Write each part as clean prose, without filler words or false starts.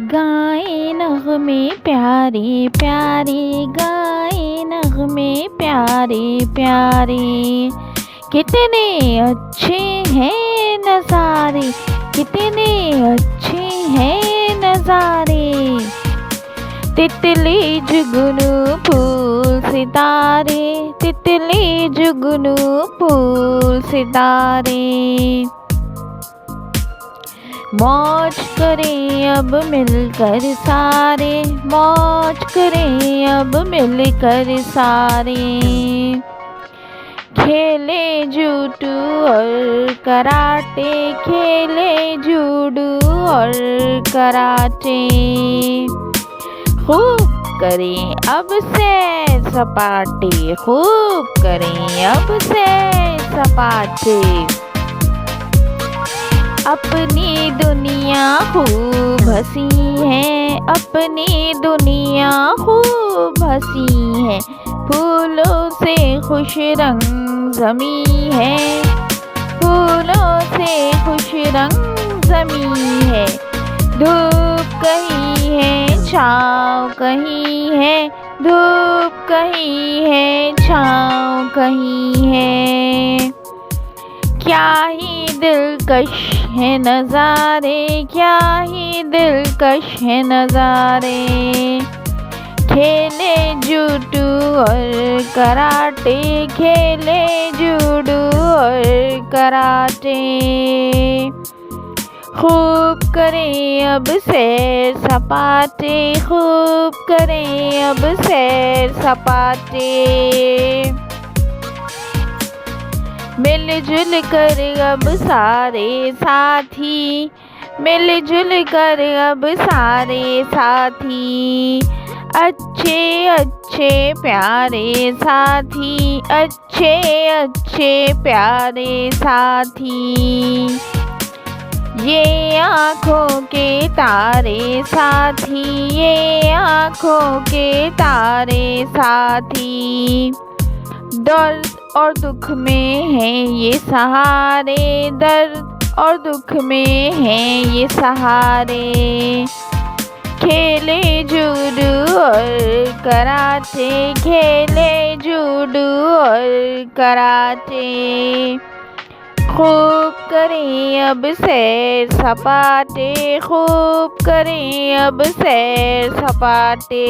गाए नगमे प्यारे प्यारे, गाए नगमे प्यारे प्यारे। कितने अच्छे हैं नज़ारे, कितने अच्छे हैं नज़ारे। तितली जुगनू फूल सितारे, तितली जुगनू फूल सितारे। मौज करें अब मिलकर सारे, मौज करें अब मिलकर सारे। खेले जूडो और कराटे, खेले जूडो और कराटे। खूब करें अब सैर सपाटे, खूब करें अब सैर सपाटे। अपनी दुनिया खूब हंसी है, अपनी दुनिया खूब हंसी है। फूलों से खुश रंग ज़मीं है, फूलों से खुश रंग ज़मीं है। धूप कहीं है छाँव कहीं है, धूप कहीं है छाँव कहीं है। क्या ही दिलकश है नज़ारे, क्या ही दिलकश है नज़ारे। खेले जूडो और कराटे, खेले जूडो और कराटे। खूब करें अब सैर सपाटे, खूब करें अब सैर सपाटे। मिलजुल कर अब सारे साथी, मिलजुल कर अब सारे साथी। अच्छे अच्छे प्यारे साथी, अच्छे अच्छे प्यारे साथी। ये आँखों के तारे साथी, ये आँखों के तारे साथी। दर्द और दुख में है ये सहारे, दर्द और दुख में है ये सहारे। खेले जूडो और कराटे, खेले जूडो और कराटे। खूब करें अब सैर सपाटे, खूब करें अब सैर सपाटे।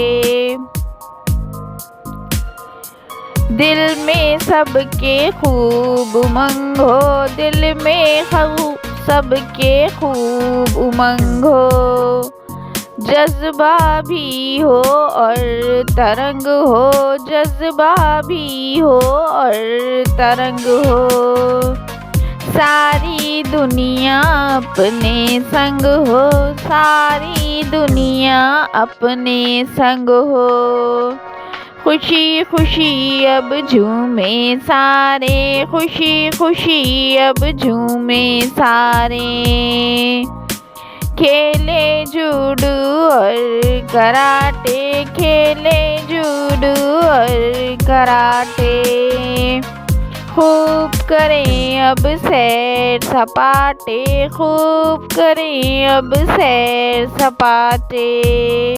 दिल में सबके खूब उमंग हो, दिल में सबके खूब उमंग हो। जज्बा भी हो और तरंग हो, जज्बा भी हो और तरंग हो। सारी दुनिया अपने संग हो, सारी दुनिया अपने संग हो। खुशी खुशी अब झूमे सारे, खुशी खुशी अब झूमे सारे। खेले जूडो और कराटे, खेले जूडो और कराटे। खूब करें अब सैर सपाटे, खूब करें अब सैर सपाटे।